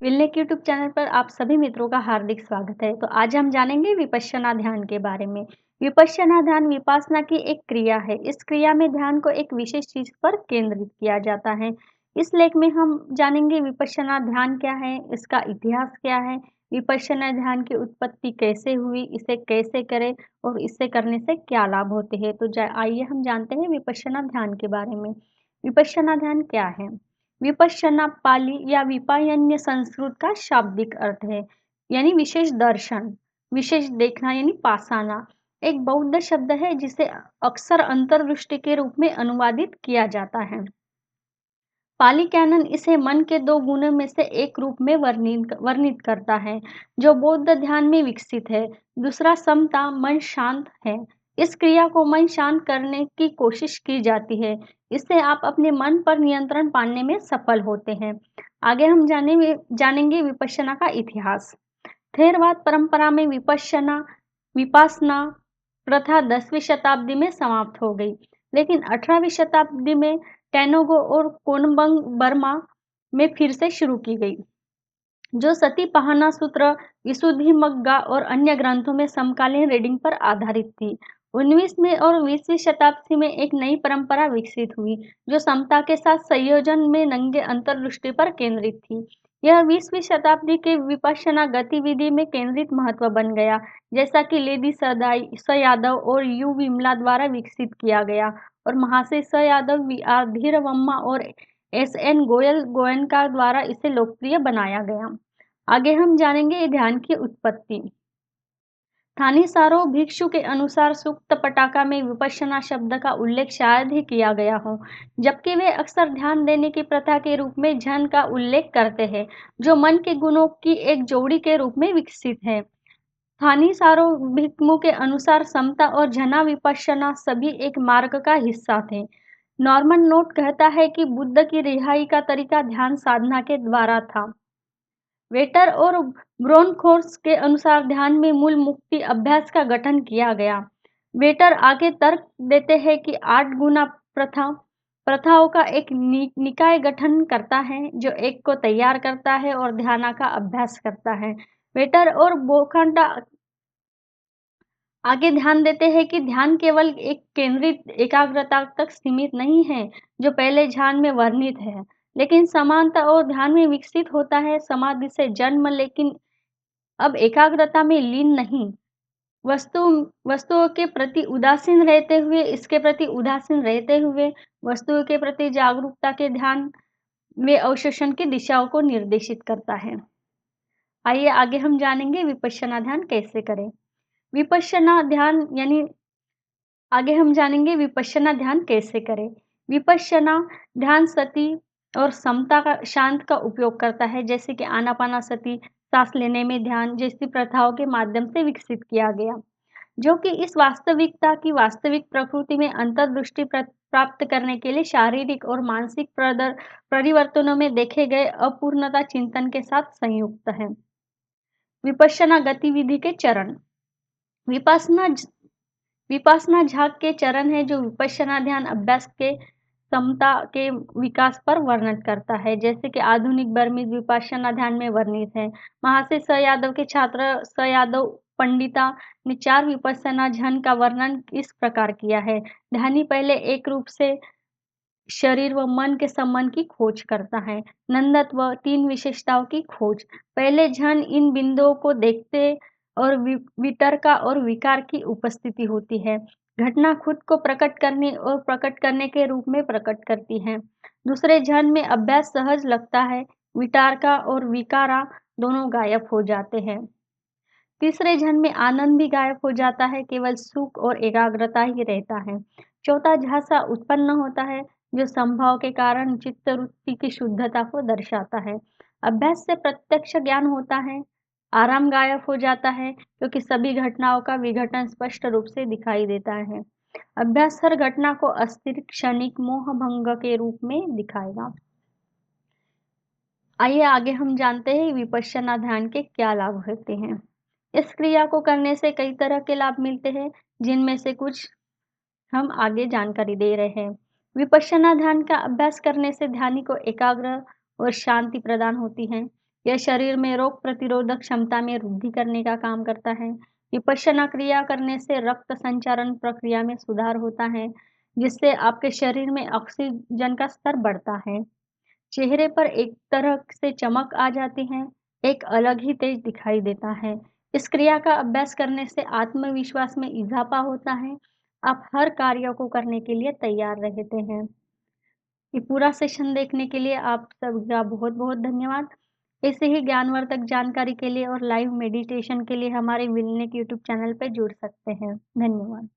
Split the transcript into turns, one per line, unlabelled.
विल्ले के YouTube channel पर आप सभी मित्रों का हार्दिक स्वागत है। तो आज हम जानेंगे विपश्यना ध्यान के बारे में। विपश्यना ध्यान विपासना की एक क्रिया है। इस क्रिया में ध्यान को एक विशेष चीज पर केंद्रित किया जाता है। इस लेख में हम जानेंगे विपश्यना ध्यान क्या है, इसका इतिहास क्या है, विपश्यना ध्यान की उत्पत्ति कैसे हुई, इसे कैसे करें और इसे करने से क्या लाभ होते हैं। तो आइए हम जानते हैं विपश्यना ध्यान के बारे में। विपश्यना ध्यान क्या है? विपश्यना पाली या विपायन्य संस्कृत का शाब्दिक अर्थ है, यानी विशेष दर्शन, विशेष देखना यानी पासाना। एक बौद्ध शब्द है जिसे अक्सर अंतर्दृष्टि के रूप में अनुवादित किया जाता है। पाली कैनन इसे मन के दो गुणों में से एक रूप में वर्णित करता है जो बौद्ध ध्यान में विकसित है। दूसरा समता, मन शांत है। इस क्रिया को मन शांत करने की कोशिश की जाती है। इससे आप अपने मन पर नियंत्रण पाने में सफल होते हैं। आगे हम जानेंगे विपश्यना का इतिहास। थेरवाद परंपरा में विपासना प्रथा 10वीं शताब्दी में समाप्त हो गई, लेकिन 18वीं शताब्दी में टैनोगो और कोनबंग बर्मा में फिर से शुरू की गई, जो सती पहाना सूत्र, विशुद्धिमग्गा और अन्य ग्रंथों में समकालीन रीडिंग पर आधारित थी। 19वीं और 20वीं शताब्दी में एक नई परंपरा विकसित हुई जो समता के साथ संयोजन में नंगे अंतर्दृष्टि पर केंद्रित थी। यह 20वीं शताब्दी के विपश्यना गतिविधि में केंद्रित महत्व बन गया, जैसा कि लेडी स यादव और यू विमला द्वारा विकसित किया गया और महाशय स यादव, धीरवम्मा और एस.एन. गोयनका द्वारा इसे लोकप्रिय बनाया गया। आगे हम जानेंगे ध्यान की उत्पत्ति। थानीसारो भिक्षु के अनुसार सूक्त पटाका में विपश्यना शब्द का उल्लेख शायद ही किया गया हो, जबकि वे अक्सर ध्यान देने की प्रथा के रूप में झन का उल्लेख करते हैं, जो मन के गुणों की एक जोड़ी के रूप में विकसित है। थानीसारो भिक्मु के अनुसार समता और झना विपश्यना सभी एक मार्ग का हिस्सा थे। नॉर्मन नोट कहता है कि बुद्ध की रिहाई का तरीका ध्यान साधना के द्वारा था। वेटर और ब्रोनखोर्स के अनुसार ध्यान में मूल मुक्ति अभ्यास का गठन किया गया। वेटर आगे तर्क देते हैं कि 8 गुना प्रथाओं का एक निकाय गठन करता है जो एक को तैयार करता है और ध्यान का अभ्यास करता है। वेटर और बोखंडा आगे ध्यान देते हैं कि ध्यान केवल एक केंद्रित एकाग्रता तक सीमित नहीं है जो पहले ध्यान में वर्णित है, लेकिन समानता और ध्यान में विकसित होता है समाधि से जन्म, लेकिन अब एकाग्रता में लीन नहीं। वस्तुओं के प्रति उदासीन रहते हुए वस्तुओं के प्रति जागरूकता के ध्यान में अवशोषण की दिशाओं को निर्देशित करता है। आइए आगे हम जानेंगे विपश्यना ध्यान कैसे करें। विपश्यना ध्यान यानी आगे हम जानेंगे विपश्यना ध्यान कैसे करें। विपश्यना ध्यान सति और समता का शांत का उपयोग करता है, जैसे कि आनापानासति, सांस लेने में ध्यान जैसी प्रथाओं के माध्यम से विकसित किया गया, जो कि इस वास्तविकता की वास्तविक प्रकृति में अंतर्दृष्टि प्राप्त करने के लिए शारीरिक और मानसिक परिवर्तनों में देखे गए अपूर्णता चिंतन के साथ संयुक्त है। विपश्यना गतिविधि के चरण। विपासना झाग के चरण है जो विपश्यना ध्यान अभ्यास के समता के विकास पर वर्णन करता है, जैसे कि आधुनिक बर्मीज विपश्यना ध्यान में वर्णित है। महाशय स यादव के छात्र स यादव पंडिता ने 4 विपश्यना झन का वर्णन इस प्रकार किया है। ध्यानी पहले एक रूप से शरीर व मन के संबंध की खोज करता है। नंदत्व 3 विशेषताओं की खोज। पहले झन इन बिंदुओं को देखते और वितर्क और विकार की उपस्थिति होती है। घटना खुद को प्रकट करने और प्रकट करने के रूप में प्रकट करती है। दूसरे झन में अभ्यास सहज लगता है, वितारका और विकारा दोनों गायब हो जाते हैं। तीसरे झन में आनंद भी गायब हो जाता है, केवल सुख और एकाग्रता ही रहता है। चौथा झांसा उत्पन्न होता है जो संभव के कारण चित्तवृत्ति की शुद्धता को दर्शाता है। अभ्यास से प्रत्यक्ष ज्ञान होता है। आराम गायब हो जाता है क्योंकि सभी घटनाओं का विघटन स्पष्ट रूप से दिखाई देता है। अभ्यास हर घटना को अस्थिर क्षणिक मोह भंग के रूप में दिखाएगा। आइए आगे हम जानते हैं विपश्यना ध्यान के क्या लाभ होते हैं। इस क्रिया को करने से कई तरह के लाभ मिलते हैं, जिनमें से कुछ हम आगे जानकारी दे रहे हैं। विपश्यना ध्यान का अभ्यास करने से ध्यानी को एकाग्र और शांति प्रदान होती है। यह शरीर में रोग प्रतिरोधक क्षमता में वृद्धि करने का काम करता है। विपश्यना क्रिया करने से रक्त संचारण प्रक्रिया में सुधार होता है, जिससे आपके शरीर में ऑक्सीजन का स्तर बढ़ता है। चेहरे पर एक तरह से चमक आ जाती है, एक अलग ही तेज दिखाई देता है। इस क्रिया का अभ्यास करने से आत्मविश्वास में इजाफा होता है। आप हर कार्य को करने के लिए तैयार रहते हैं। ये पूरा सेशन देखने के लिए आप सबका बहुत-बहुत धन्यवाद। ऐसे ही ज्ञानवर्धक जानकारी के लिए और लाइव मेडिटेशन के लिए हमारे विलनिक यूट्यूब चैनल पे जुड़ सकते हैं। धन्यवाद।